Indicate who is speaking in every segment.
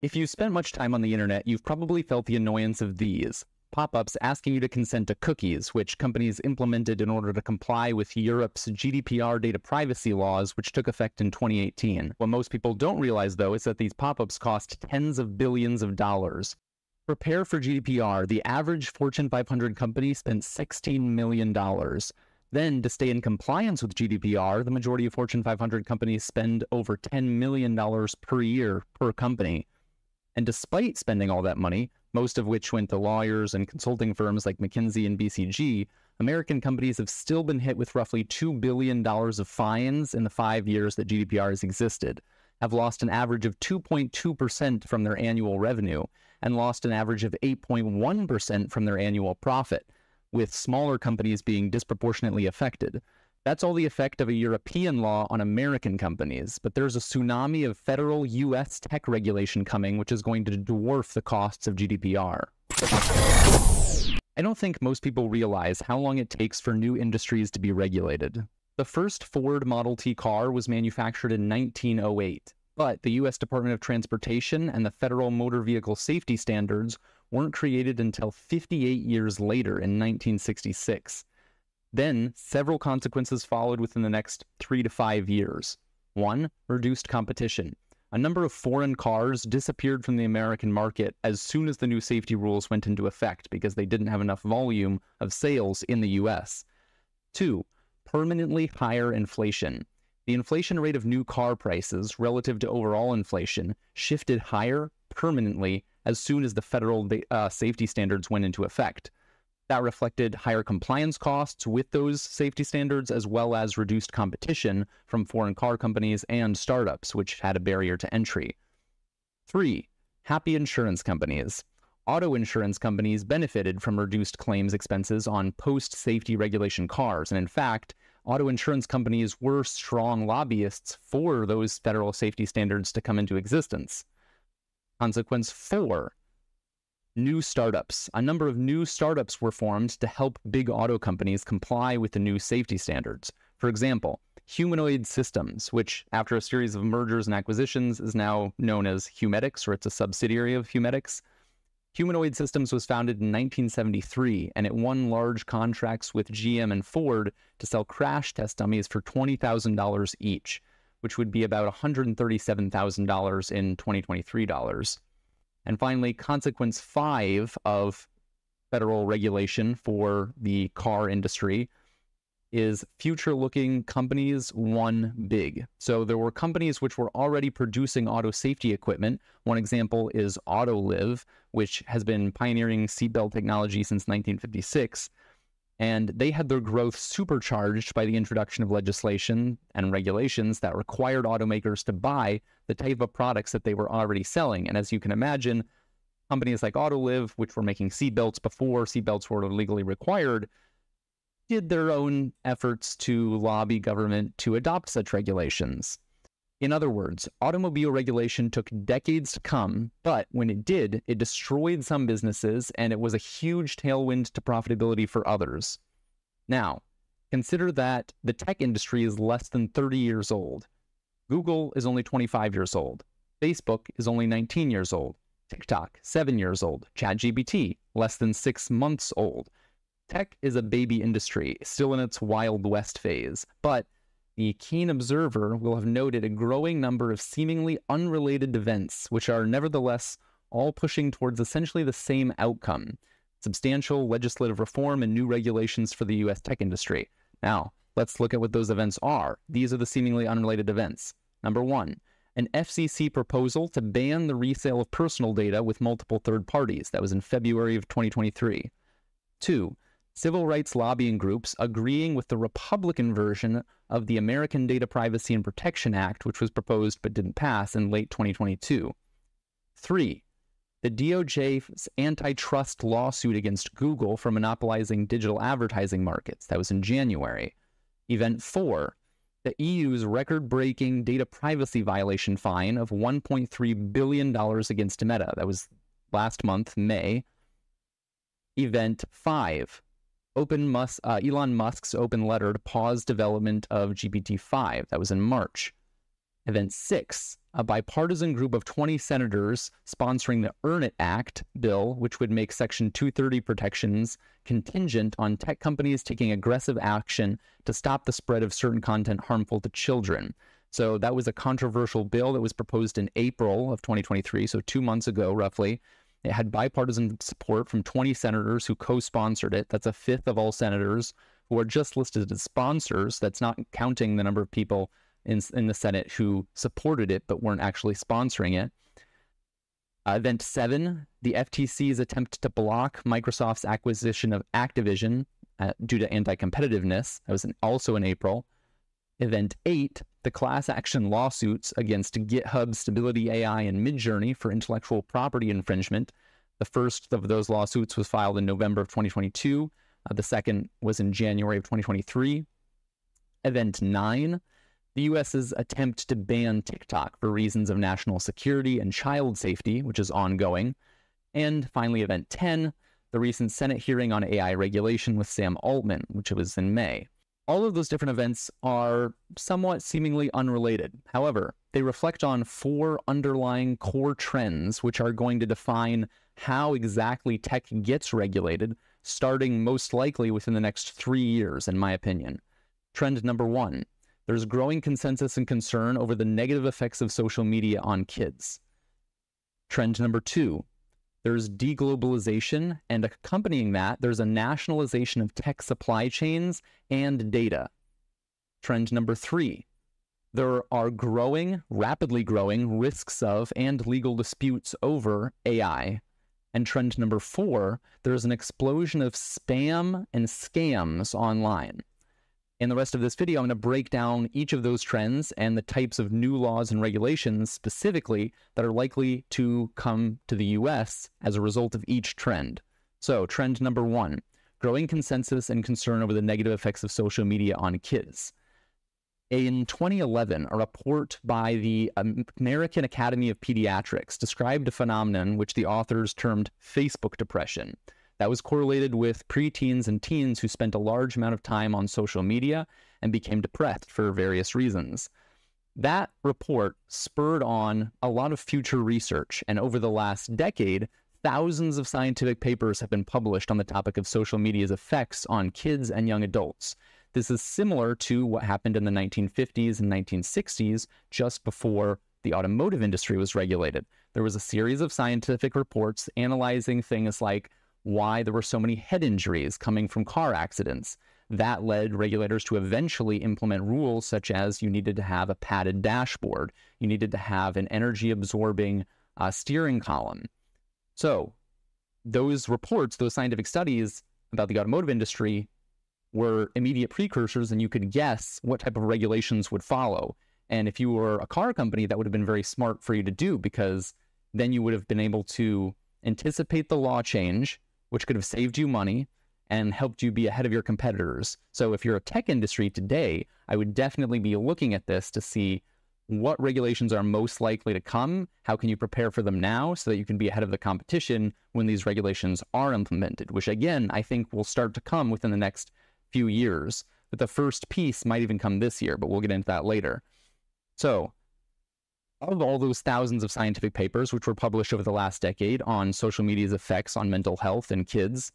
Speaker 1: If you spent much time on the internet, you've probably felt the annoyance of these pop-ups asking you to consent to cookies, which companies implemented in order to comply with Europe's GDPR data privacy laws, which took effect in 2018. What most people don't realize, though, is that these pop-ups cost tens of billions of dollars. Prepare for GDPR, the average Fortune 500 company spent $16 million. Then, to stay in compliance with GDPR, the majority of Fortune 500 companies spend over $10 million per year per company. And despite spending all that money, most of which went to lawyers and consulting firms like McKinsey and BCG, American companies have still been hit with roughly $2 billion of fines in the 5 years that GDPR has existed, have lost an average of 2.2% from their annual revenue, and lost an average of 8.1% from their annual profit, with smaller companies being disproportionately affected. That's all the effect of a European law on American companies, but there's a tsunami of federal U.S. tech regulation coming, which is going to dwarf the costs of GDPR. I don't think most people realize how long it takes for new industries to be regulated. The first Ford Model T car was manufactured in 1908, but the U.S. Department of Transportation and the Federal Motor Vehicle Safety Standards weren't created until 58 years later in 1966. Then, several consequences followed within the next 3 to 5 years. 1. Reduced competition. A number of foreign cars disappeared from the American market as soon as the new safety rules went into effect because they didn't have enough volume of sales in the US. 2. Permanently higher inflation. The inflation rate of new car prices relative to overall inflation shifted higher permanently as soon as the federal safety standards went into effect. That reflected higher compliance costs with those safety standards, as well as reduced competition from foreign car companies and startups, which had a barrier to entry. 3. Happy insurance companies. Auto insurance companies benefited from reduced claims expenses on post-safety regulation cars, and in fact, auto insurance companies were strong lobbyists for those federal safety standards to come into existence. Consequence 4. New startups. A number of new startups were formed to help big auto companies comply with the new safety standards. For example, Humanoid Systems, which after a series of mergers and acquisitions is now known as Humetics, or it's a subsidiary of Humetics. Humanoid Systems was founded in 1973, and it won large contracts with GM and Ford to sell crash test dummies for $20,000 each, which would be about $137,000 in 2023 dollars. And finally, consequence 5 of federal regulation for the car industry is future-looking companies won big. So there were companies which were already producing auto safety equipment. One example is Autoliv, which has been pioneering seatbelt technology since 1956. And they had their growth supercharged by the introduction of legislation and regulations that required automakers to buy the type of products that they were already selling. And as you can imagine, companies like Autoliv, which were making seatbelts before seatbelts were legally required, did their own efforts to lobby government to adopt such regulations. In other words, automobile regulation took decades to come, but when it did, it destroyed some businesses, and it was a huge tailwind to profitability for others. Now, consider that the tech industry is less than 30 years old. Google is only 25 years old. Facebook is only 19 years old. TikTok, 7 years old. ChatGPT, less than 6 months old. Tech is a baby industry, still in its Wild West phase, but the keen observer will have noted a growing number of seemingly unrelated events, which are nevertheless all pushing towards essentially the same outcome: substantial legislative reform and new regulations for the U.S. tech industry. Now, let's look at what those events are. These are the seemingly unrelated events. Number 1, an FCC proposal to ban the resale of personal data with multiple third parties. That was in February of 2023. 2, civil rights lobbying groups agreeing with the Republican version of the American Data Privacy and Protection Act, which was proposed but didn't pass in late 2022. 3, the DOJ's antitrust lawsuit against Google for monopolizing digital advertising markets. That was in January. Event 4, the EU's record-breaking data privacy violation fine of $1.3 billion against Meta. That was last month, May. Event 5, Elon Musk's open letter to pause development of GPT-5. That was in March. Event 6, a bipartisan group of 20 senators sponsoring the Eit Act bill, which would make Section 230 protections contingent on tech companies taking aggressive action to stop the spread of certain content harmful to children. So that was a controversial bill that was proposed in April of 2023, so 2 months ago, roughly. It had bipartisan support from 20 senators who co-sponsored it. That's a fifth of all senators who are just listed as sponsors. That's not counting the number of people in the Senate who supported it but weren't actually sponsoring it. Event 7, the FTC's attempt to block Microsoft's acquisition of Activision due to anti-competitiveness. That was also in April. Event 8, the class action lawsuits against GitHub, Stability AI, and Midjourney for intellectual property infringement. The first of those lawsuits was filed in November of 2022. The second was in January of 2023. Event 9, the U.S.'s attempt to ban TikTok for reasons of national security and child safety, which is ongoing. And finally, Event 10, the recent Senate hearing on AI regulation with Sam Altman, which was in May. All of those different events are somewhat seemingly unrelated. However, they reflect on 4 underlying core trends which are going to define how exactly tech gets regulated, starting most likely within the next 3 years, in my opinion. Trend number 1. There's growing consensus and concern over the negative effects of social media on kids. Trend number 2. There's deglobalization, and accompanying that, there's a nationalization of tech supply chains and data. Trend number 3. There are rapidly growing risks of and legal disputes over AI. And trend number 4, there's an explosion of spam and scams online. In the rest of this video, I'm going to break down each of those trends and the types of new laws and regulations specifically that are likely to come to the US as a result of each trend. So, trend number 1, growing consensus and concern over the negative effects of social media on kids. In 2011, a report by the American Academy of Pediatrics described a phenomenon which the authors termed Facebook depression. That was correlated with preteens and teens who spent a large amount of time on social media and became depressed for various reasons. That report spurred on a lot of future research, and over the last decade, thousands of scientific papers have been published on the topic of social media's effects on kids and young adults. This is similar to what happened in the 1950s and 1960s, just before the automotive industry was regulated. There was a series of scientific reports analyzing things like why there were so many head injuries coming from car accidents. That led regulators to eventually implement rules such as you needed to have a padded dashboard, you needed to have an energy-absorbing steering column. So those reports, those scientific studies about the automotive industry were immediate precursors, and you could guess what type of regulations would follow. And if you were a car company, that would have been very smart for you to do, because then you would have been able to anticipate the law change, which could have saved you money and helped you be ahead of your competitors. So if you're a tech industry today, I would definitely be looking at this to see what regulations are most likely to come, how can you prepare for them now so that you can be ahead of the competition when these regulations are implemented, which again, I think will start to come within the next few years. But the first piece might even come this year, but we'll get into that later. So, of all those thousands of scientific papers which were published over the last decade on social media's effects on mental health in kids,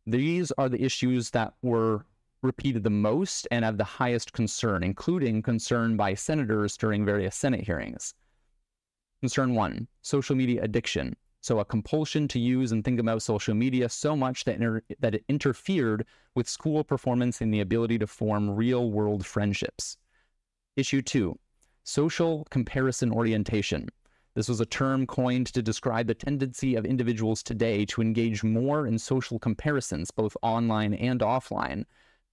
Speaker 1: these are the issues that were repeated the most and have the highest concern, including concern by senators during various Senate hearings. Concern 1, social media addiction. So a compulsion to use and think about social media so much that it interfered with school performance and the ability to form real-world friendships. Issue 2, social comparison orientation. This was a term coined to describe the tendency of individuals today to engage more in social comparisons, both online and offline,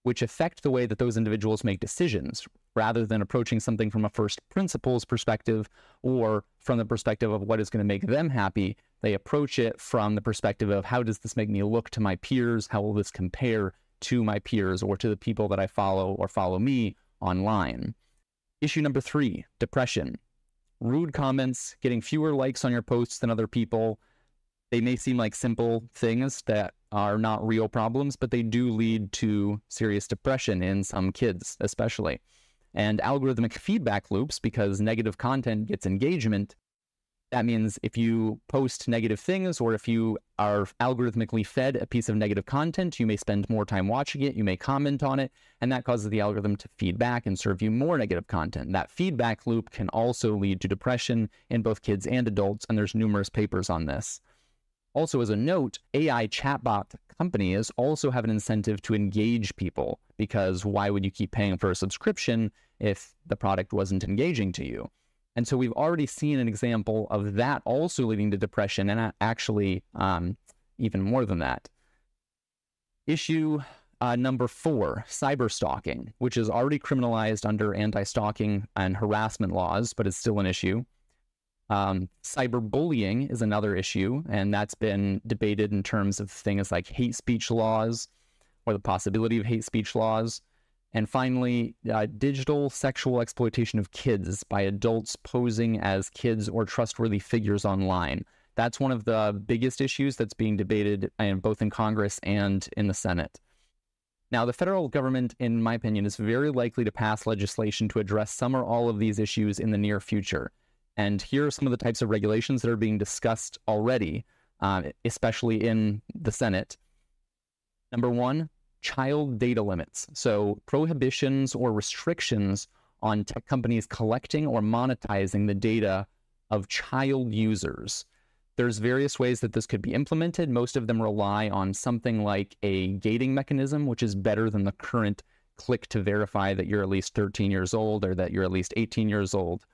Speaker 1: which affect the way that those individuals make decisions, rather than approaching something from a first principles perspective or from the perspective of what is going to make them happy. They approach it from the perspective of, how does this make me look to my peers? How will this compare to my peers or to the people that I follow or follow me online? Issue number 3, depression. Rude comments, getting fewer likes on your posts than other people. They may seem like simple things that are not real problems, but they do lead to serious depression in some kids, especially. And algorithmic feedback loops, because negative content gets engagement. That means if you post negative things, or if you are algorithmically fed a piece of negative content, you may spend more time watching it, you may comment on it, and that causes the algorithm to feed back and serve you more negative content. That feedback loop can also lead to depression in both kids and adults, and there's numerous papers on this. Also, as a note, AI chatbot companies also have an incentive to engage people, because why would you keep paying for a subscription if the product wasn't engaging to you? And so we've already seen an example of that also leading to depression, and actually even more than that. Issue number 4, cyberstalking, which is already criminalized under anti-stalking and harassment laws, but is still an issue. Cyberbullying is another issue, and that's been debated in terms of things like hate speech laws, or the possibility of hate speech laws. And finally, digital sexual exploitation of kids by adults posing as kids or trustworthy figures online. That's one of the biggest issues that's being debated both in Congress and in the Senate. Now, the federal government, in my opinion, is very likely to pass legislation to address some or all of these issues in the near future. And here are some of the types of regulations that are being discussed already, especially in the Senate. Number 1, child data limits. So prohibitions or restrictions on tech companies collecting or monetizing the data of child users. There's various ways that this could be implemented. Most of them rely on something like a gating mechanism, which is better than the current click to verify that you're at least 13 years old or that you're at least 18 years old.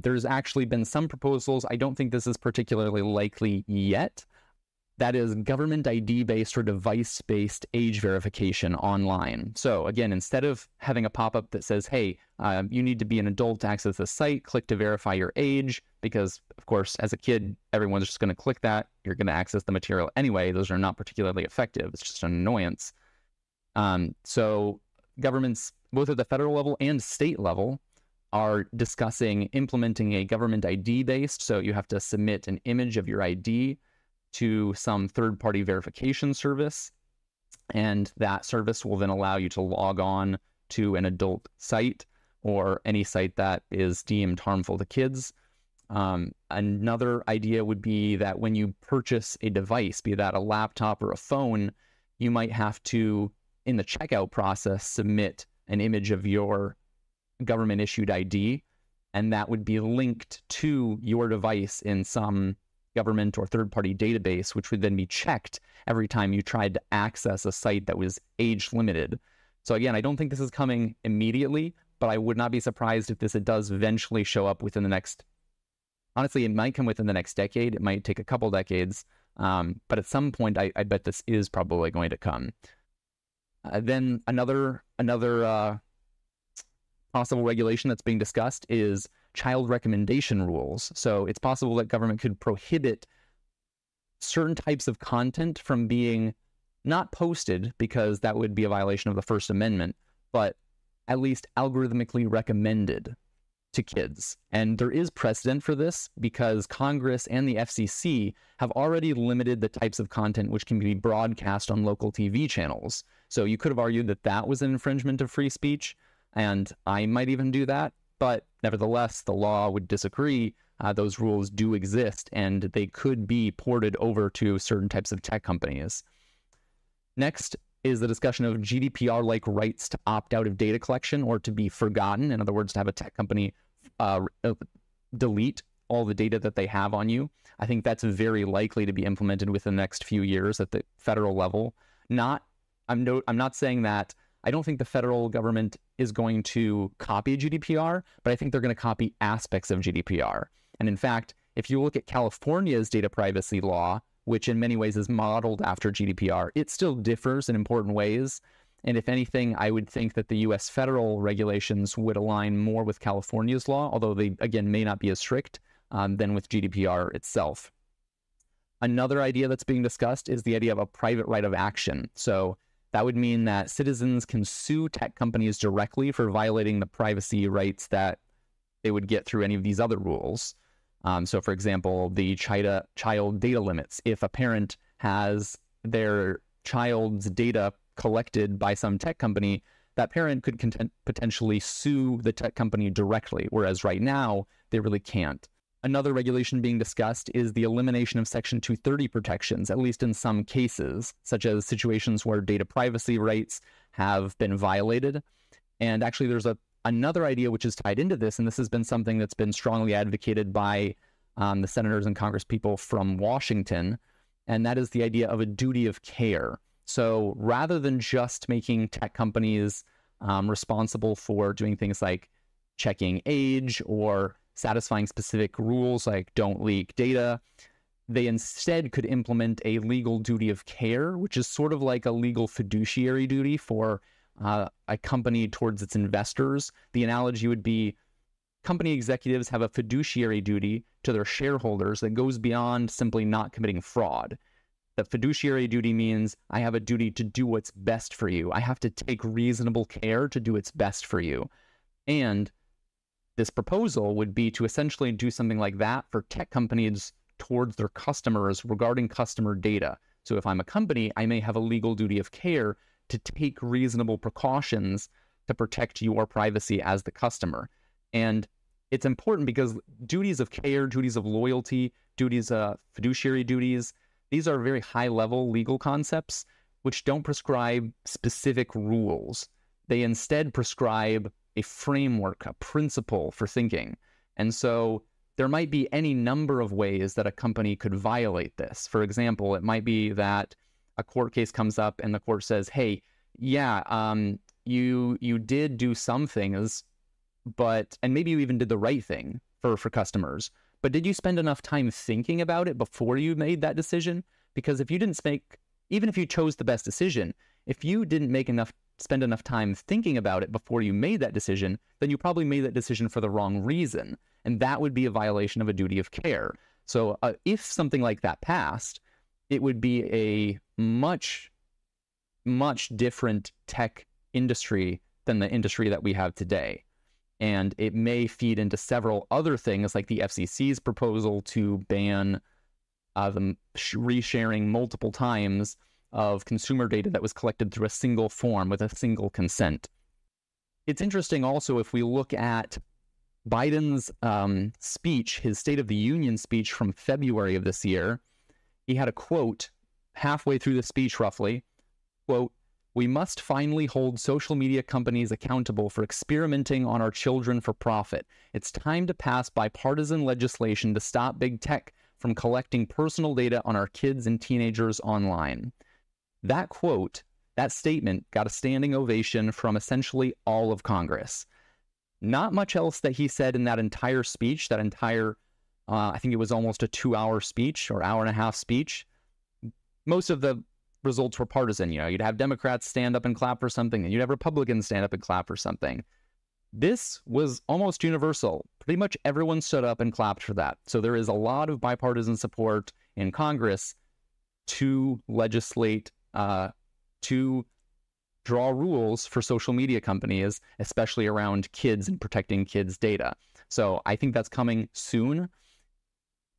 Speaker 1: There's actually been some proposals. I don't think this is particularly likely yet. That is government ID-based or device-based age verification online. So again, instead of having a pop-up that says, hey, you need to be an adult to access the site, click to verify your age, because of course, as a kid, everyone's just going to click that. You're going to access the material anyway. Those are not particularly effective. It's just an annoyance. So governments, both at the federal level and state level, are discussing implementing a government ID-based, so you have to submit an image of your ID to some third-party verification service, and that service will then allow you to log on to an adult site or any site that is deemed harmful to kids. Another idea would be that when you purchase a device, be that a laptop or a phone, you might have to, in the checkout process, submit an image of your government-issued ID, and that would be linked to your device in some government or third-party database, which would then be checked every time you tried to access a site that was age-limited. So again, I don't think this is coming immediately, but I would not be surprised if it does eventually show up within the next, honestly, it might come within the next decade. It might take a couple decades, but at some point, I bet this is probably going to come. Then another possible regulation that's being discussed is child recommendation rules. So it's possible that government could prohibit certain types of content from being not posted, because that would be a violation of the First Amendment, but at least algorithmically recommended to kids. And there is precedent for this because Congress and the FCC have already limited the types of content which can be broadcast on local TV channels. So you could have argued that that was an infringement of free speech, and I might even do that, but nevertheless, the law would disagree. Those rules do exist, and they could be ported over to certain types of tech companies. Next is the discussion of GDPR-like rights to opt out of data collection or to be forgotten. In other words, to have a tech company delete all the data that they have on you. I think that's very likely to be implemented within the next few years at the federal level. I'm not saying that I don't think the federal government is going to copy GDPR, but I think they're going to copy aspects of GDPR. And in fact, if you look at California's data privacy law, which in many ways is modeled after GDPR, it still differs in important ways. And if anything, I would think that the US federal regulations would align more with California's law, although they, again, may not be as strict than with GDPR itself. Another idea that's being discussed is the idea of a private right of action. So that would mean that citizens can sue tech companies directly for violating the privacy rights that they would get through any of these other rules. So for example, the child data limits. If a parent has their child's data collected by some tech company, that parent could potentially sue the tech company directly, whereas right now, they really can't. Another regulation being discussed is the elimination of Section 230 protections, at least in some cases, such as situations where data privacy rights have been violated. And actually, there's another idea which is tied into this, and this has been something that's been strongly advocated by the senators and congresspeople from Washington, and that is the idea of a duty of care. So rather than just making tech companies responsible for doing things like checking age or satisfying specific rules like don't leak data, they instead could implement a legal duty of care, which is sort of like a legal fiduciary duty for a company towards its investors. The analogy would be company executives have a fiduciary duty to their shareholders that goes beyond simply not committing fraud. The fiduciary duty means I have a duty to do what's best for you. I have to take reasonable care to do what's best for you. And this proposal would be to essentially do something like that for tech companies towards their customers regarding customer data. So if I'm a company, I may have a legal duty of care to take reasonable precautions to protect your privacy as the customer. And it's important because duties of care, duties of loyalty, duties of fiduciary duties, these are very high-level legal concepts which don't prescribe specific rules. They instead prescribe a framework, a principle for thinking. And so there might be any number of ways that a company could violate this. For example, it might be that a court case comes up and the court says, hey, yeah, you did do some things, and maybe you even did the right thing for customers, but did you spend enough time thinking about it before you made that decision? Because if you didn't even if you chose the best decision, if you didn't spend enough time thinking about it before you made that decision, then you probably made that decision for the wrong reason. And that would be a violation of a duty of care. So if something like that passed, it would be a much, much different tech industry than the industry that we have today. And it may feed into several other things like the FCC's proposal to ban the resharing multiple times of consumer data that was collected through a single form with a single consent. It's interesting also if we look at Biden's speech, his State of the Union speech from February of this year. He had a quote halfway through the speech roughly, quote, "We must finally hold social media companies accountable for experimenting on our children for profit. It's time to pass bipartisan legislation to stop big tech from collecting personal data on our kids and teenagers online." That quote, that statement got a standing ovation from essentially all of Congress. Not much else that he said in that entire speech, I think it was almost a 2-hour speech or hour and a half speech. Most of the results were partisan. You'd have Democrats stand up and clap for something, and you'd have Republicans stand up and clap for something. This was almost universal. Pretty much everyone stood up and clapped for that. So there is a lot of bipartisan support in Congress to legislate, to draw rules for social media companies, especially around kids and protecting kids' data. So I think that's coming soon.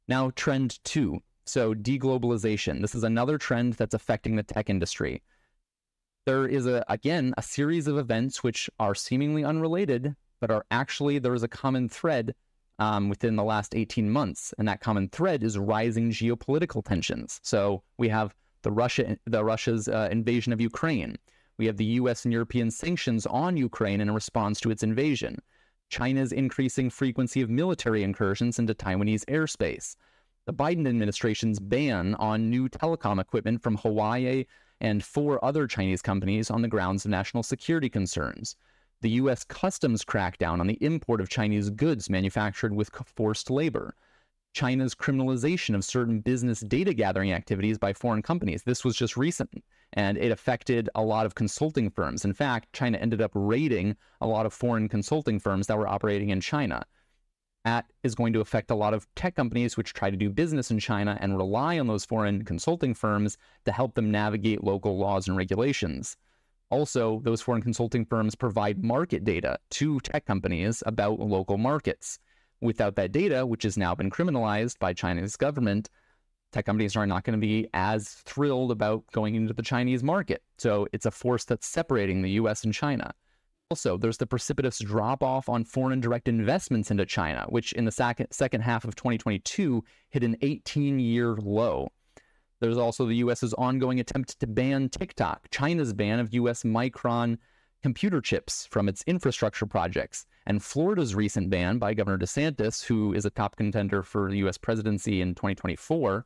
Speaker 1: Now, trend 2. So deglobalization. This is another trend that's affecting the tech industry. There is, again, a series of events which are seemingly unrelated, but there is a common thread within the last 18 months. And that common thread is rising geopolitical tensions. So we have Russia's invasion of Ukraine. We have the US and European sanctions on Ukraine in response to its invasion. China's increasing frequency of military incursions into Taiwanese airspace. The Biden administration's ban on new telecom equipment from Huawei and 4 other Chinese companies on the grounds of national security concerns. The U.S. customs crackdown on the import of Chinese goods manufactured with forced labor. China's criminalization of certain business data gathering activities by foreign companies. This was just recent, and it affected a lot of consulting firms. In fact, China ended up raiding a lot of foreign consulting firms that were operating in China. That is going to affect a lot of tech companies which try to do business in China and rely on those foreign consulting firms to help them navigate local laws and regulations. Also, those foreign consulting firms provide market data to tech companies about local markets. Without that data, which has now been criminalized by China's government, tech companies are not going to be as thrilled about going into the Chinese market. So it's a force that's separating the US and China. Also, there's the precipitous drop-off on foreign direct investments into China, which in the second half of 2022 hit an 18-year low. There's also the U.S.'s ongoing attempt to ban TikTok, China's ban of U.S. Micron computer chips from its infrastructure projects, and Florida's recent ban by Governor DeSantis, who is a top contender for the U.S. presidency in 2024.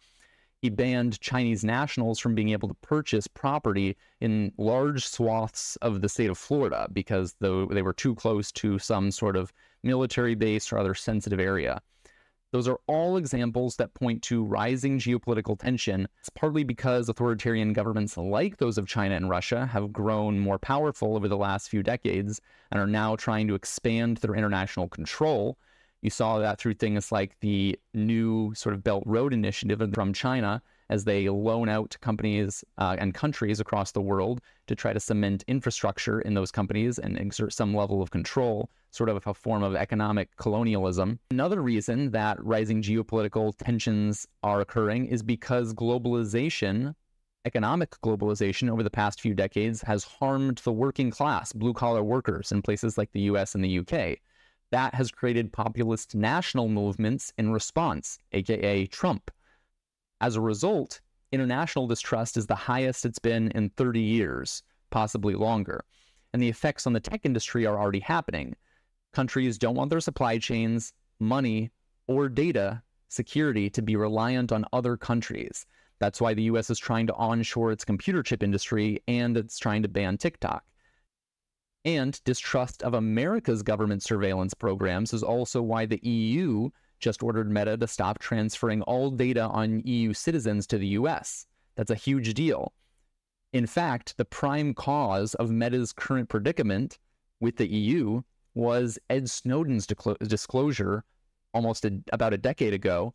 Speaker 1: He banned Chinese nationals from being able to purchase property in large swaths of the state of Florida because they were too close to some sort of military base or other sensitive area. Those are all examples that point to rising geopolitical tension. It's partly because authoritarian governments like those of China and Russia have grown more powerful over the last few decades and are now trying to expand their international control. You saw that through things like the new sort of Belt Road Initiative from China as they loan out to companies and countries across the world to try to cement infrastructure in those companies and exert some level of control, sort of a form of economic colonialism. Another reason that rising geopolitical tensions are occurring is because globalization, economic globalization over the past few decades has harmed the working class, blue-collar workers in places like the US and the UK. That has created populist national movements in response, aka Trump. As a result, international distrust is the highest it's been in 30 years, possibly longer. And the effects on the tech industry are already happening. Countries don't want their supply chains, money, or data security to be reliant on other countries. That's why the US is trying to onshore its computer chip industry and it's trying to ban TikTok. And distrust of America's government surveillance programs is also why the EU just ordered Meta to stop transferring all data on EU citizens to the US. That's a huge deal. In fact, the prime cause of Meta's current predicament with the EU was Ed Snowden's disclosure about a decade ago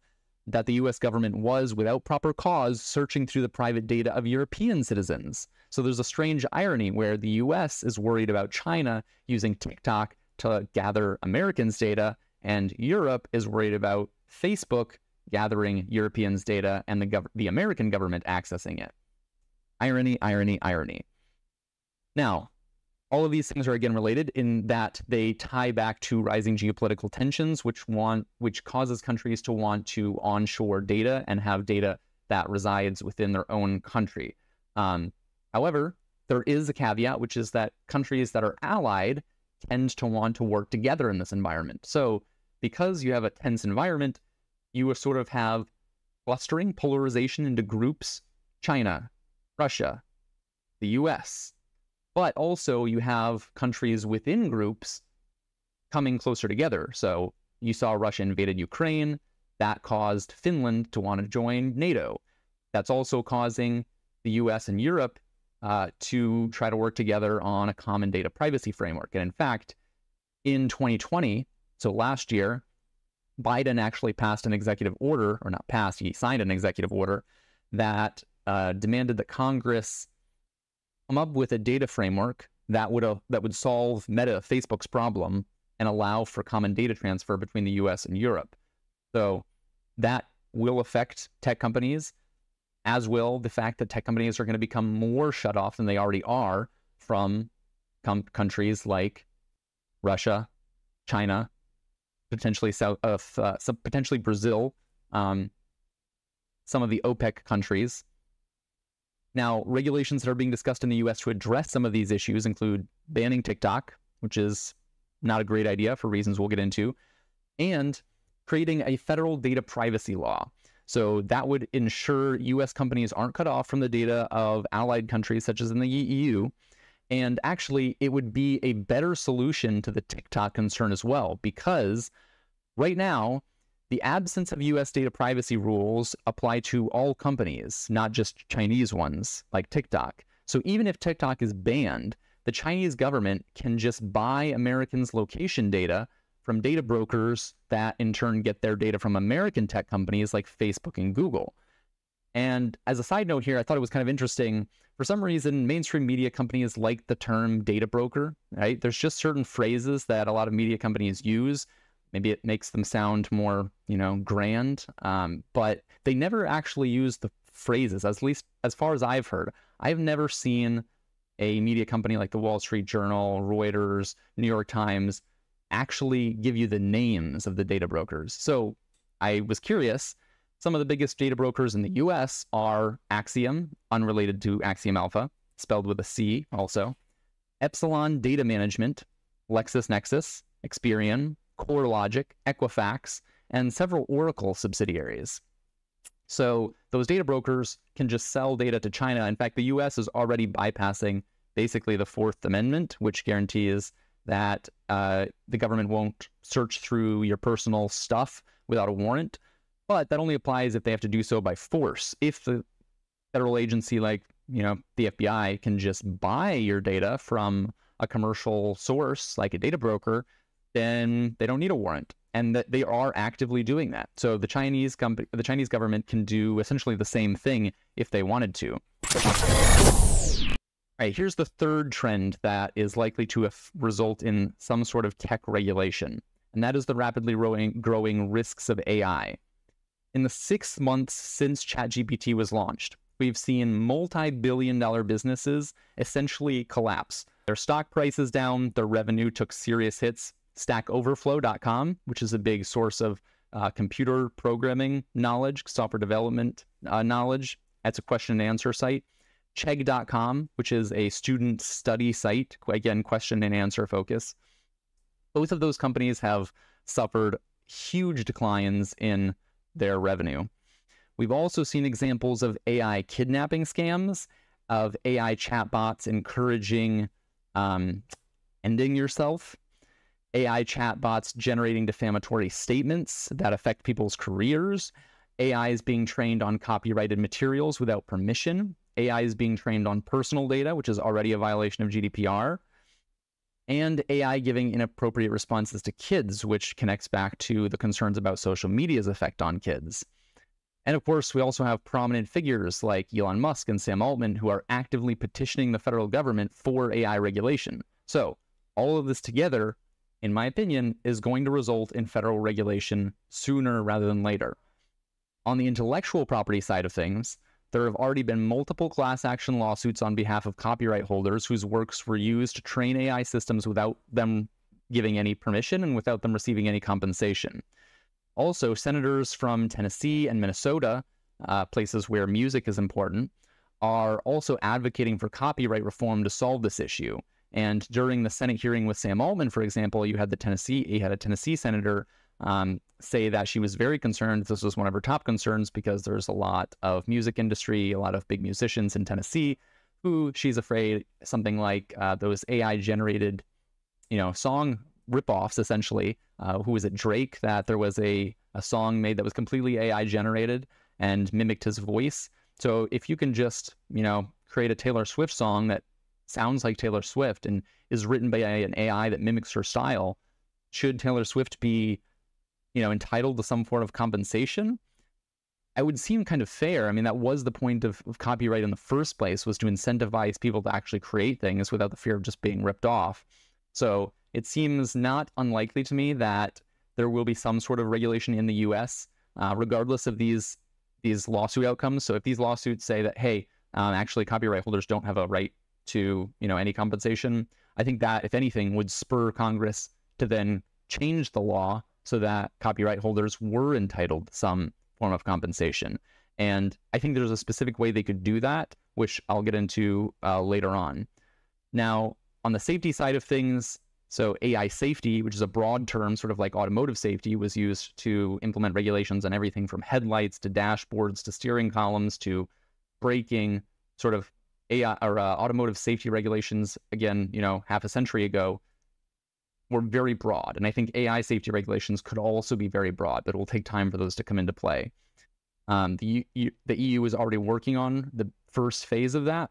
Speaker 1: that the US government was, without proper cause, searching through the private data of European citizens. So there's a strange irony where the US is worried about China using TikTok to gather Americans' data, and Europe is worried about Facebook gathering Europeans' data and the American government accessing it. Irony, irony, irony. Now, all of these things are again related in that they tie back to rising geopolitical tensions, which causes countries to want to onshore data and have data that resides within their own country. However, there is a caveat, which is that countries that are allied tend to want to work together in this environment. So because you have a tense environment, you sort of have clustering, polarization into groups, China, Russia, the US, but also you have countries within groups coming closer together. So you saw Russia invaded Ukraine. That caused Finland to want to join NATO. That's also causing the US and Europe to try to work together on a common data privacy framework. And in fact, in 2020, so last year, Biden actually passed an executive order, or not passed, he signed an executive order that demanded that Congress come up with a data framework that would solve Meta, Facebook's problem, and allow for common data transfer between the US and Europe. So that will affect tech companies, as will the fact that tech companies are going to become more shut off than they already are from countries like Russia, China, potentially potentially Brazil, some of the OPEC countries. Now, regulations that are being discussed in the US to address some of these issues include banning TikTok, which is not a great idea for reasons we'll get into, and creating a federal data privacy law. So that would ensure US companies aren't cut off from the data of allied countries such as in the EU. And actually, it would be a better solution to the TikTok concern as well, because right now, the absence of US data privacy rules apply to all companies, not just Chinese ones like TikTok. So even if TikTok is banned, the Chinese government can just buy Americans' location data from data brokers that in turn get their data from American tech companies like Facebook and Google. And as a side note here, I thought it was kind of interesting. For some reason, mainstream media companies like the term data broker, right? There's just certain phrases that a lot of media companies use. Maybe it makes them sound more, grand, but they never actually use the phrases, at least as far as I've heard. I've never seen a media company like the Wall Street Journal, Reuters, New York Times actually give you the names of the data brokers. So I was curious. Some of the biggest data brokers in the US are Axiom, unrelated to Axiom Alpha, spelled with a C also, Epsilon Data Management, LexisNexis, Experian, CoreLogic, Equifax, and several Oracle subsidiaries. So those data brokers can just sell data to China. In fact, the US is already bypassing basically the Fourth Amendment, which guarantees that the government won't search through your personal stuff without a warrant. But that only applies if they have to do so by force. If the federal agency like, the FBI can just buy your data from a commercial source like a data broker, then they don't need a warrant. And that they are actively doing that. So the Chinese government can do essentially the same thing if they wanted to. All right, here's the third trend that is likely to result in some sort of tech regulation, and that is the rapidly growing risks of AI. In the 6 months since ChatGPT was launched, we've seen multi-billion-dollar businesses essentially collapse. Their stock price is down, their revenue took serious hits. StackOverflow.com, which is a big source of computer programming knowledge, software development knowledge. That's a question and answer site. Chegg.com, which is a student study site, again, question and answer focus. Both of those companies have suffered huge declines in their revenue. We've also seen examples of AI kidnapping scams, of AI chatbots encouraging ending yourself, AI chatbots generating defamatory statements that affect people's careers, AI is being trained on copyrighted materials without permission, AI is being trained on personal data, which is already a violation of GDPR, and AI giving inappropriate responses to kids, which connects back to the concerns about social media's effect on kids. And of course, we also have prominent figures like Elon Musk and Sam Altman who are actively petitioning the federal government for AI regulation. So all of this together, in my opinion, is going to result in federal regulation sooner rather than later. On the intellectual property side of things, there have already been multiple class action lawsuits on behalf of copyright holders whose works were used to train AI systems without them giving any permission and without them receiving any compensation. Also, senators from Tennessee and Minnesota, places where music is important, are also advocating for copyright reform to solve this issue. And during the Senate hearing with Sam Altman, for example, you had a Tennessee senator say that she was very concerned. This was one of her top concerns because there's a lot of music industry, a lot of big musicians in Tennessee who she's afraid something like those AI-generated, song ripoffs, essentially. Who was it, Drake? That there was a song made that was completely AI-generated and mimicked his voice. So if you can just, create a Taylor Swift song that sounds like Taylor Swift and is written by an AI that mimics her style, should Taylor Swift be, entitled to some form of compensation? It would seem kind of fair. I mean, that was the point of copyright in the first place, was to incentivize people to actually create things without the fear of just being ripped off. So it seems not unlikely to me that there will be some sort of regulation in the US, regardless of these lawsuit outcomes. So if these lawsuits say that, hey, actually copyright holders don't have a right to, any compensation, I think that, if anything, would spur Congress to then change the law so that copyright holders were entitled to some form of compensation. And I think there's a specific way they could do that, which I'll get into later on. Now, on the safety side of things, so AI safety, which is a broad term, sort of like automotive safety, was used to implement regulations on everything from headlights to dashboards to steering columns to braking, sort of AI or automotive safety regulations, again, half a century ago, were very broad. And I think AI safety regulations could also be very broad, but it will take time for those to come into play. The EU is already working on the first phase of that.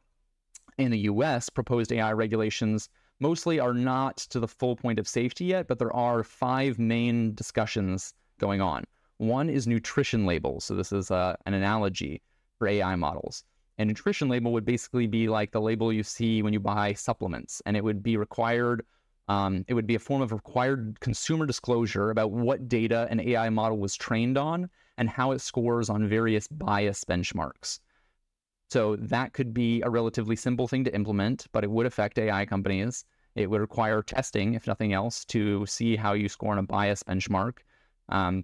Speaker 1: In the US, proposed AI regulations mostly are not to the full point of safety yet, but there are 5 main discussions going on. One is nutrition labels. So this is an analogy for AI models. A nutrition label would basically be like the label you see when you buy supplements, and it would be required. It would be a form of required consumer disclosure about what data an AI model was trained on and how it scores on various bias benchmarks. So that could be a relatively simple thing to implement, but it would affect AI companies. It would require testing, if nothing else, to see how you score on a bias benchmark.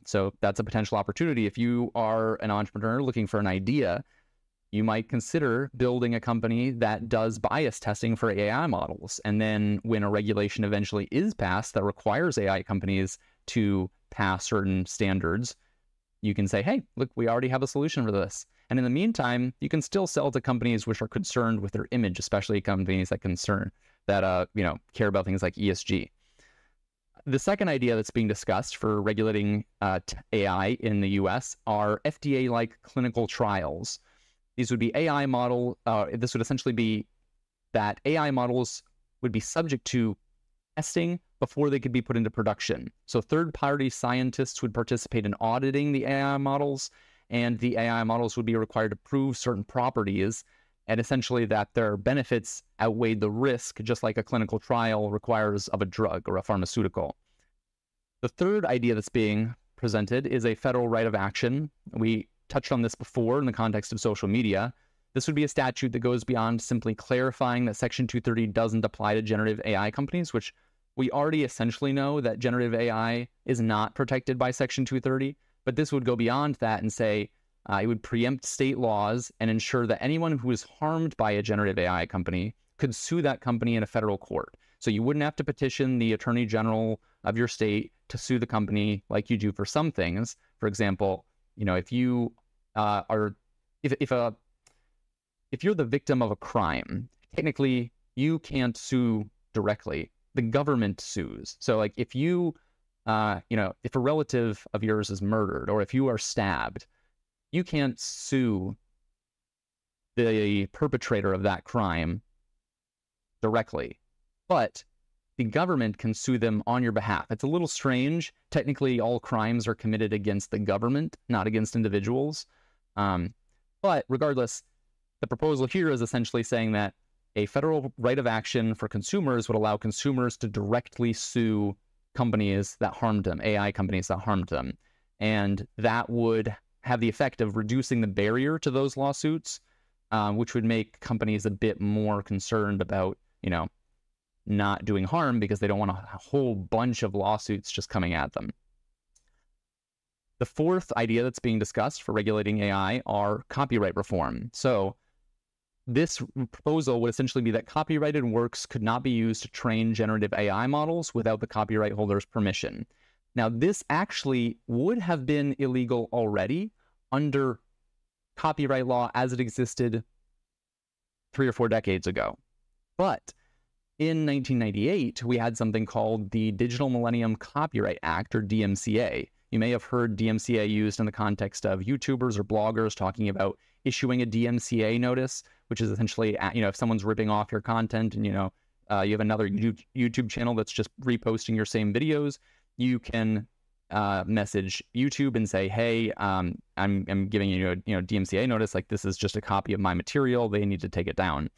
Speaker 1: So that's a potential opportunity. If you are an entrepreneur looking for an idea, you might consider building a company that does bias testing for AI models. And then when a regulation eventually is passed that requires AI companies to pass certain standards, you can say, hey, look, we already have a solution for this. And in the meantime, you can still sell to companies which are concerned with their image, especially companies that care about things like ESG. The second idea that's being discussed for regulating AI in the US are FDA-like clinical trials. These would be AI model. This would essentially be that AI models would be subject to testing before they could be put into production. So third-party scientists would participate in auditing the AI models, and the AI models would be required to prove certain properties, and essentially that their benefits outweighed the risk, just like a clinical trial requires of a drug or a pharmaceutical. The third idea that's being presented is a federal right of action. We touched on this before in the context of social media. This would be a statute that goes beyond simply clarifying that Section 230 doesn't apply to generative AI companies, which we already essentially know that generative AI is not protected by Section 230, but this would go beyond that and say it would preempt state laws and ensure that anyone who is harmed by a generative AI company could sue that company in a federal court. So you wouldn't have to petition the attorney general of your state to sue the company like you do for some things. For example, if you if you're the victim of a crime, technically you can't sue directly. The government sues. So like if you, if a relative of yours is murdered or if you are stabbed, you can't sue the perpetrator of that crime directly, but the government can sue them on your behalf. It's a little strange. Technically, all crimes are committed against the government, not against individuals. But regardless, the proposal here is essentially saying that a federal right of action for consumers would allow consumers to directly sue companies that harmed them, AI companies that harmed them. And that would have the effect of reducing the barrier to those lawsuits, which would make companies a bit more concerned about, not doing harm because they don't want a whole bunch of lawsuits just coming at them. The fourth idea that's being discussed for regulating AI are copyright reform. So this proposal would essentially be that copyrighted works could not be used to train generative AI models without the copyright holder's permission. Now, this actually would have been illegal already under copyright law as it existed 3 or 4 decades ago. But in 1998, we had something called the Digital Millennium Copyright Act, or DMCA. You may have heard DMCA used in the context of YouTubers or bloggers talking about issuing a DMCA notice, which is essentially, if someone's ripping off your content and, you have another YouTube channel that's just reposting your same videos, you can message YouTube and say, hey, I'm giving you a DMCA notice, like this is just a copy of my material, they need to take it down.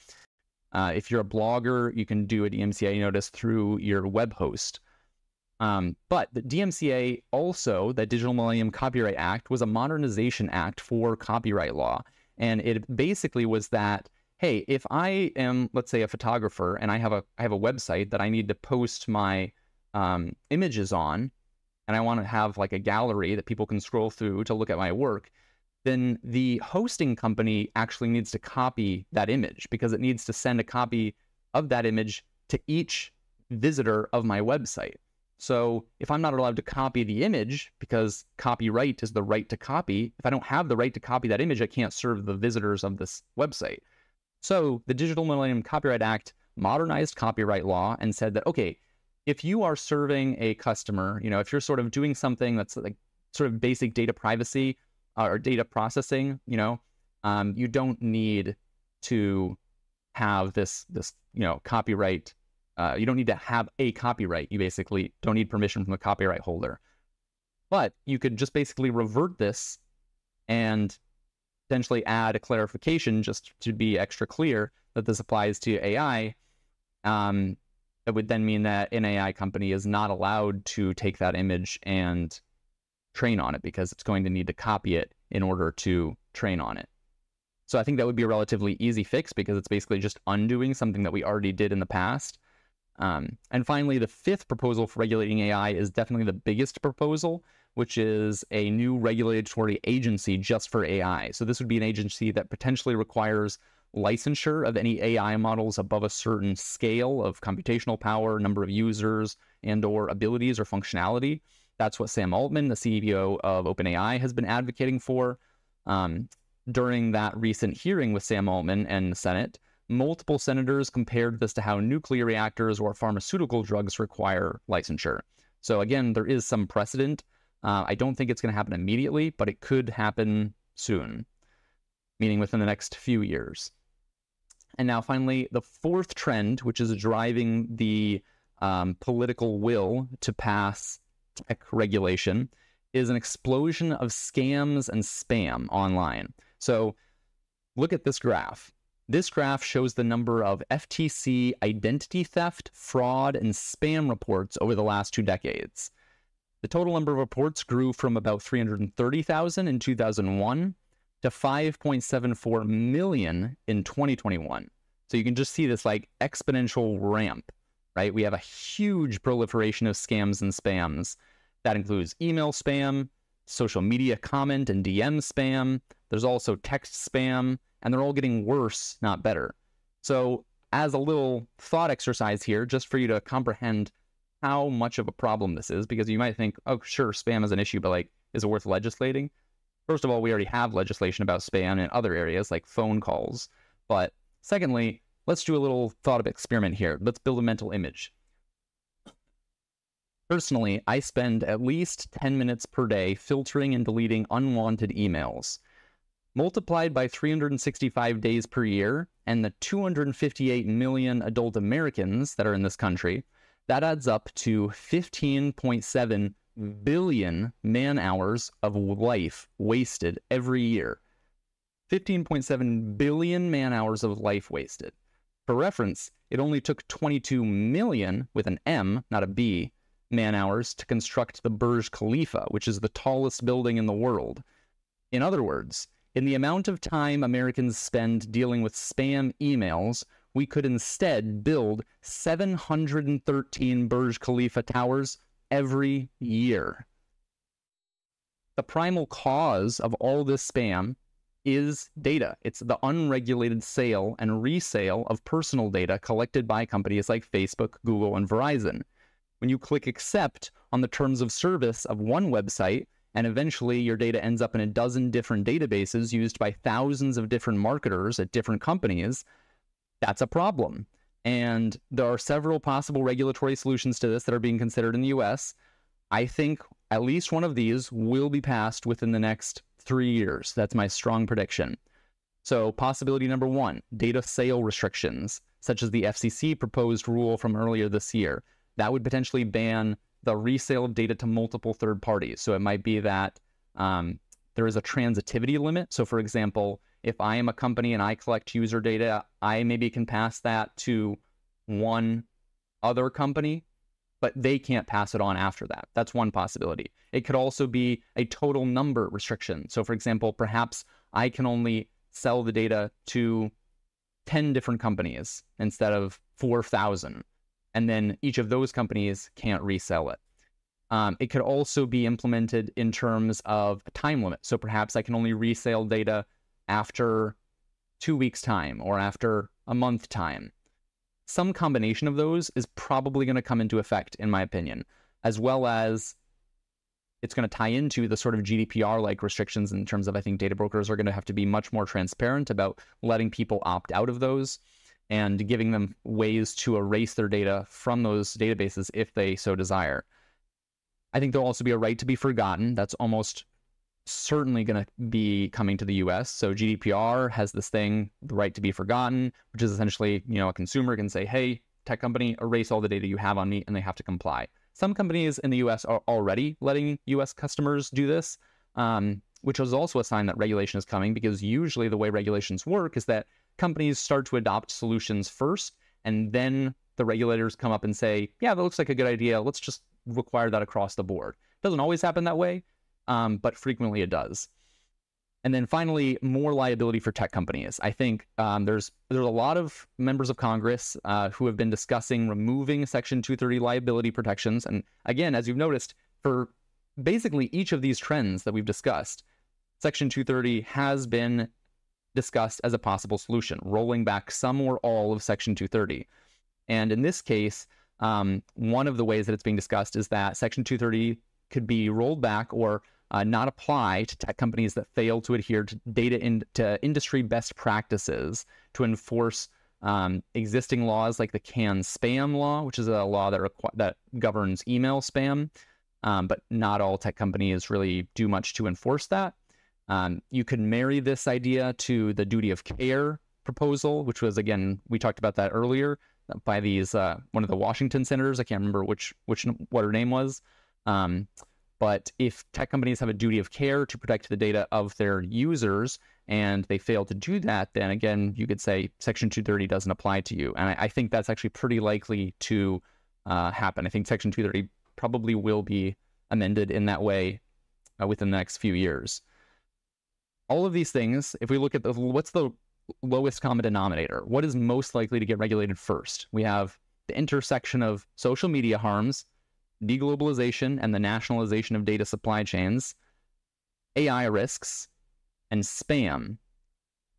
Speaker 1: If you're a blogger, you can do a DMCA notice through your web host. But the DMCA also, the Digital Millennium Copyright Act, was a modernization act for copyright law. And it basically was that, hey, if I am, let's say, a photographer and I have a website that I need to post my images on, and I want to have like a gallery that people can scroll through to look at my work, then the hosting company actually needs to copy that image because it needs to send a copy of that image to each visitor of my website. So if I'm not allowed to copy the image because copyright is the right to copy, if I don't have the right to copy that image, I can't serve the visitors of this website. So the Digital Millennium Copyright Act modernized copyright law and said that, okay, if you are serving a customer, if you're sort of doing something that's like sort of basic data privacy or data processing, you don't need to have this copyright. You don't need to have a copyright. You basically don't need permission from the copyright holder. But you could just basically revert this and potentially add a clarification just to be extra clear that this applies to AI. That would then mean that an AI company is not allowed to take that image and train on it because it's going to need to copy it in order to train on it. So I think that would be a relatively easy fix because it's basically just undoing something that we already did in the past. And finally, the fifth proposal for regulating AI is definitely the biggest proposal, which is a new regulatory agency just for AI. So this would be an agency that potentially requires licensure of any AI models above a certain scale of computational power, number of users, and or abilities or functionality. That's what Sam Altman, the CEO of OpenAI, has been advocating for. During that recent hearing with Sam Altman and the Senate, multiple senators compared this to how nuclear reactors or pharmaceutical drugs require licensure. So again, there is some precedent. I don't think it's going to happen immediately, but it could happen soon, meaning within the next few years. And now finally, the fourth trend, which is driving the political will to pass tech regulation, is an explosion of scams and spam online. So look at this graph. This graph shows the number of FTC identity theft, fraud, and spam reports over the last 2 decades. The total number of reports grew from about 330,000 in 2001 to 5.74 million in 2021. So you can just see this like exponential ramp, right? We have a huge proliferation of scams and spams. That includes email spam, social media comment and DM spam. There's also text spam, and they're all getting worse, not better. So as a little thought exercise here, just for you to comprehend how much of a problem this is, because you might think, oh, sure, spam is an issue, but like, is it worth legislating? First of all, we already have legislation about spam in other areas like phone calls. But secondly, let's do a little thought experiment here. Let's build a mental image. Personally, I spend at least 10 minutes per day filtering and deleting unwanted emails. Multiplied by 365 days per year and the 258 million adult Americans that are in this country, that adds up to 15.7 billion man-hours of life wasted every year. 15.7 billion man-hours of life wasted. For reference, it only took 22 million, with an M, not a B, man-hours to construct the Burj Khalifa, which is the tallest building in the world. In other words, in the amount of time Americans spend dealing with spam emails, we could instead build 713 Burj Khalifa towers every year. The primal cause of all this spam is data. It's the unregulated sale and resale of personal data collected by companies like Facebook, Google, and Verizon. When you click accept on the terms of service of one website, and eventually your data ends up in a dozen different databases used by thousands of different marketers at different companies, that's a problem. And there are several possible regulatory solutions to this that are being considered in the US. I think at least one of these will be passed within the next 3 years. That's my strong prediction. So possibility number 1, data sale restrictions, such as the FCC proposed rule from earlier this year. That would potentially ban the resale of data to multiple third parties. So it might be that there is a transitivity limit. So for example, if I am a company and I collect user data, I maybe can pass that to one other company, but they can't pass it on after that. That's one possibility. It could also be a total number restriction. So for example, perhaps I can only sell the data to 10 different companies instead of 4,000. And then each of those companies can't resell it. It could also be implemented in terms of a time limit. So perhaps I can only resell data after 2 weeks' time or after a month time. Some combination of those is probably going to come into effect, in my opinion, as well as it's going to tie into the sort of GDPR-like restrictions in terms of, I think data brokers are going to have to be much more transparent about letting people opt out of those and giving them ways to erase their data from those databases if they so desire. I think there'll also be a right to be forgotten. That's almost certainly going to be coming to the US. So GDPR has this thing, the right to be forgotten, which is essentially, a consumer can say, hey, tech company, erase all the data you have on me, and they have to comply. Some companies in the US are already letting US customers do this, which is also a sign that regulation is coming, because usually the way regulations work is that companies start to adopt solutions first, and then the regulators come up and say, yeah, that looks like a good idea. Let's just require that across the board. It doesn't always happen that way, but frequently it does. And then finally, more liability for tech companies. I think there's a lot of members of Congress who have been discussing removing Section 230 liability protections. And again, as you've noticed, for basically each of these trends that we've discussed, Section 230 has been discussed as a possible solution, rolling back some or all of Section 230. And in this case, one of the ways that it's being discussed is that Section 230 could be rolled back or not apply to tech companies that fail to adhere to to industry best practices to enforce existing laws like the CAN spam law, which is a law that governs email spam, but not all tech companies really do much to enforce that. You could marry this idea to the duty of care proposal, which was, again, we talked about that earlier, by these one of the Washington senators. I can't remember what her name was. But if tech companies have a duty of care to protect the data of their users and they fail to do that, then again, you could say Section 230 doesn't apply to you. And I think that's actually pretty likely to happen. I think Section 230 probably will be amended in that way within the next few years. All of these things, if we look at what's the lowest common denominator, what is most likely to get regulated first? We have the intersection of social media harms, deglobalization and the nationalization of data supply chains, AI risks, and spam.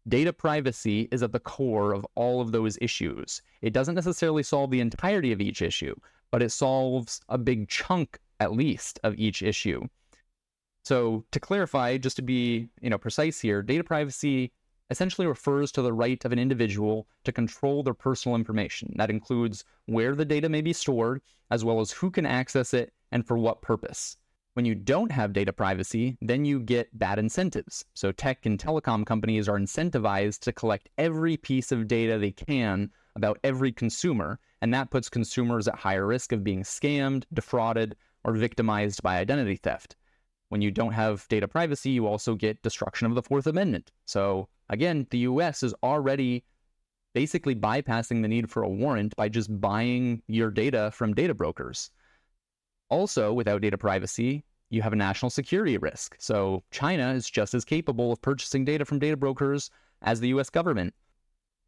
Speaker 1: Data privacy is at the core of all of those issues. It doesn't necessarily solve the entirety of each issue, but it solves a big chunk, at least, of each issue. So to clarify, just to be precise here, data privacy essentially refers to the right of an individual to control their personal information. That includes where the data may be stored, as well as who can access it and for what purpose. When you don't have data privacy, then you get bad incentives. So tech and telecom companies are incentivized to collect every piece of data they can about every consumer, and that puts consumers at higher risk of being scammed, defrauded, or victimized by identity theft. When you don't have data privacy, you also get destruction of the Fourth Amendment. So again, the US is already basically bypassing the need for a warrant by just buying your data from data brokers. Also, without data privacy, you have a national security risk. So China is just as capable of purchasing data from data brokers as the US government.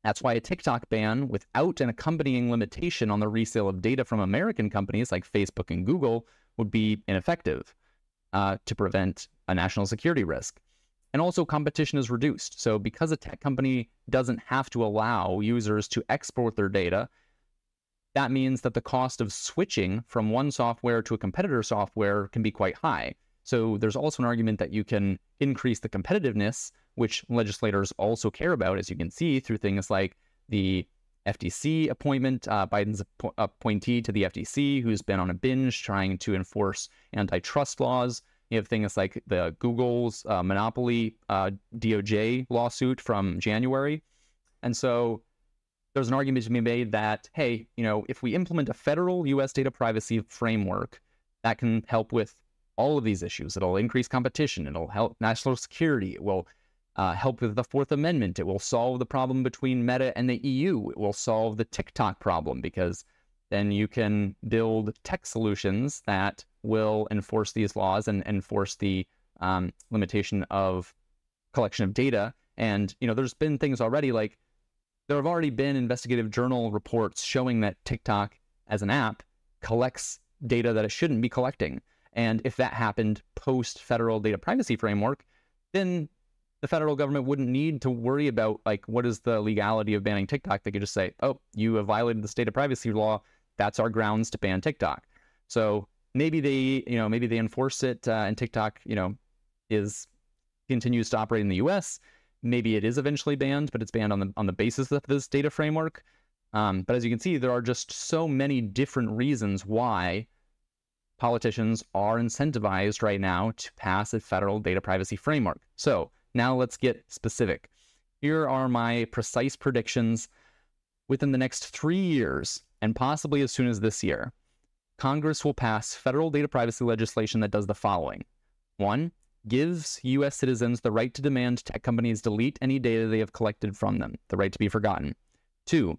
Speaker 1: That's why a TikTok ban without an accompanying limitation on the resale of data from American companies like Facebook and Google would be ineffective to prevent a national security risk. And also competition is reduced. So because a tech company doesn't have to allow users to export their data, that means that the cost of switching from one software to a competitor software can be quite high. So there's also an argument that you can increase the competitiveness, which legislators also care about, as you can see through things like the FTC appointment, Biden's appointee to the FTC, who's been on a binge trying to enforce antitrust laws. You have things like the Google's monopoly DOJ lawsuit from January. And so there's an argument to be made that, hey, if we implement a federal U.S. data privacy framework, that can help with all of these issues. It'll increase competition. It'll help national security. It will help with the Fourth Amendment. It will solve the problem between Meta and the EU. It will solve the TikTok problem, because then you can build tech solutions that will enforce these laws and enforce the limitation of collection of data. And, there's been things already, like there have already been investigative journal reports showing that TikTok as an app collects data that it shouldn't be collecting. And if that happened post-federal data privacy framework, then the federal government wouldn't need to worry about, like, what is the legality of banning TikTok. They could just say, oh, you have violated the data privacy law. That's our grounds to ban TikTok. So maybe they enforce it and TikTok, continues to operate in the US. Maybe it is eventually banned, but it's banned on the basis of this data framework. But as you can see, there are just so many different reasons why politicians are incentivized right now to pass a federal data privacy framework. So now let's get specific. Here are my precise predictions. Within the next 3 years, and possibly as soon as this year, Congress will pass federal data privacy legislation that does the following. 1, gives U.S. citizens the right to demand tech companies delete any data they have collected from them, the right to be forgotten. 2,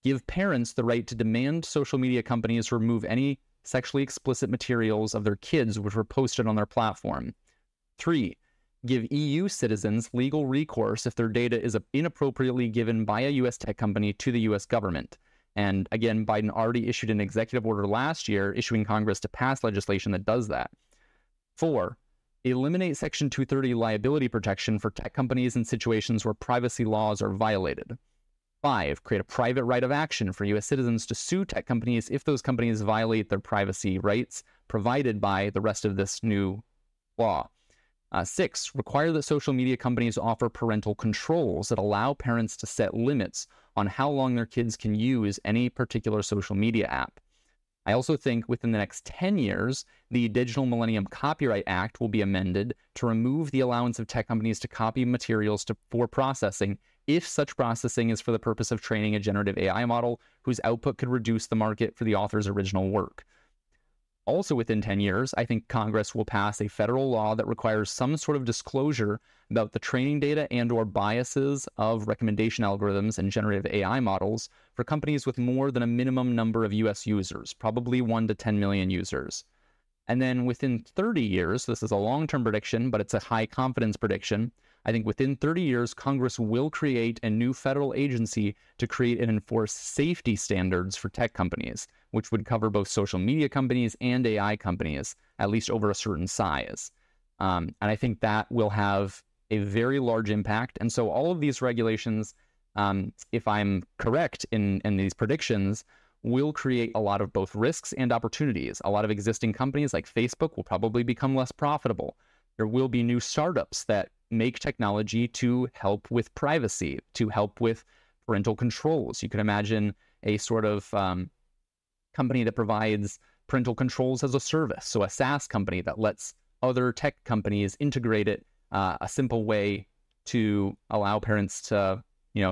Speaker 1: give parents the right to demand social media companies remove any sexually explicit materials of their kids which were posted on their platform. 3, give EU citizens legal recourse if their data is inappropriately given by a US tech company to the US government. And again, Biden already issued an executive order last year, issuing Congress to pass legislation that does that. 4, eliminate Section 230 liability protection for tech companies in situations where privacy laws are violated. 5, create a private right of action for US citizens to sue tech companies if those companies violate their privacy rights provided by the rest of this new law. 6, require that social media companies offer parental controls that allow parents to set limits on how long their kids can use any particular social media app. I also think within the next 10 years, the Digital Millennium Copyright Act will be amended to remove the allowance of tech companies to copy materials for processing if such processing is for the purpose of training a generative AI model whose output could reduce the market for the author's original work. Also within 10 years, I think Congress will pass a federal law that requires some sort of disclosure about the training data and/or biases of recommendation algorithms and generative AI models for companies with more than a minimum number of US users, probably 1 to 10 million users. And then within 30 years, this is a long-term prediction, but it's a high confidence prediction, I think within 30 years, Congress will create a new federal agency to create and enforce safety standards for tech companies, which would cover both social media companies and AI companies, at least over a certain size. And I think that will have a very large impact. And so all of these regulations, if I'm correct in these predictions, will create a lot of both risks and opportunities. A lot of existing companies like Facebook will probably become less profitable. There will be new startups that make technology to help with privacy, to help with parental controls. You can imagine a sort of company that provides parental controls as a service. So a SaaS company that lets other tech companies integrate it a simple way to allow parents to,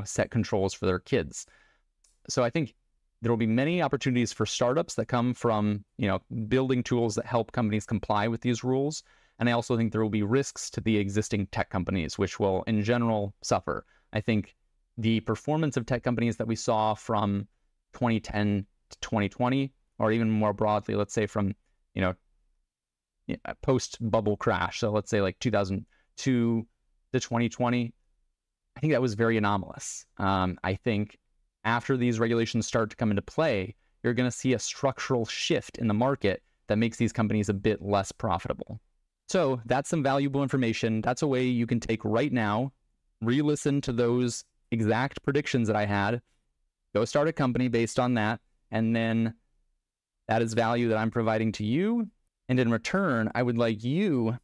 Speaker 1: set controls for their kids. So I think there will be many opportunities for startups that come from, building tools that help companies comply with these rules. And I also think there will be risks to the existing tech companies, which will, in general, suffer. I think the performance of tech companies that we saw from 2010 to 2020, or even more broadly, let's say from, post-bubble crash, so let's say like 2002 to 2020, I think that was very anomalous. I think after these regulations start to come into play, you're going to see a structural shift in the market that makes these companies a bit less profitable. So that's some valuable information. That's a way you can take right now, re-listen to those exact predictions that I had, go start a company based on that, and then that is value that I'm providing to you. And in return, I would like you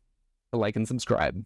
Speaker 1: to like and subscribe.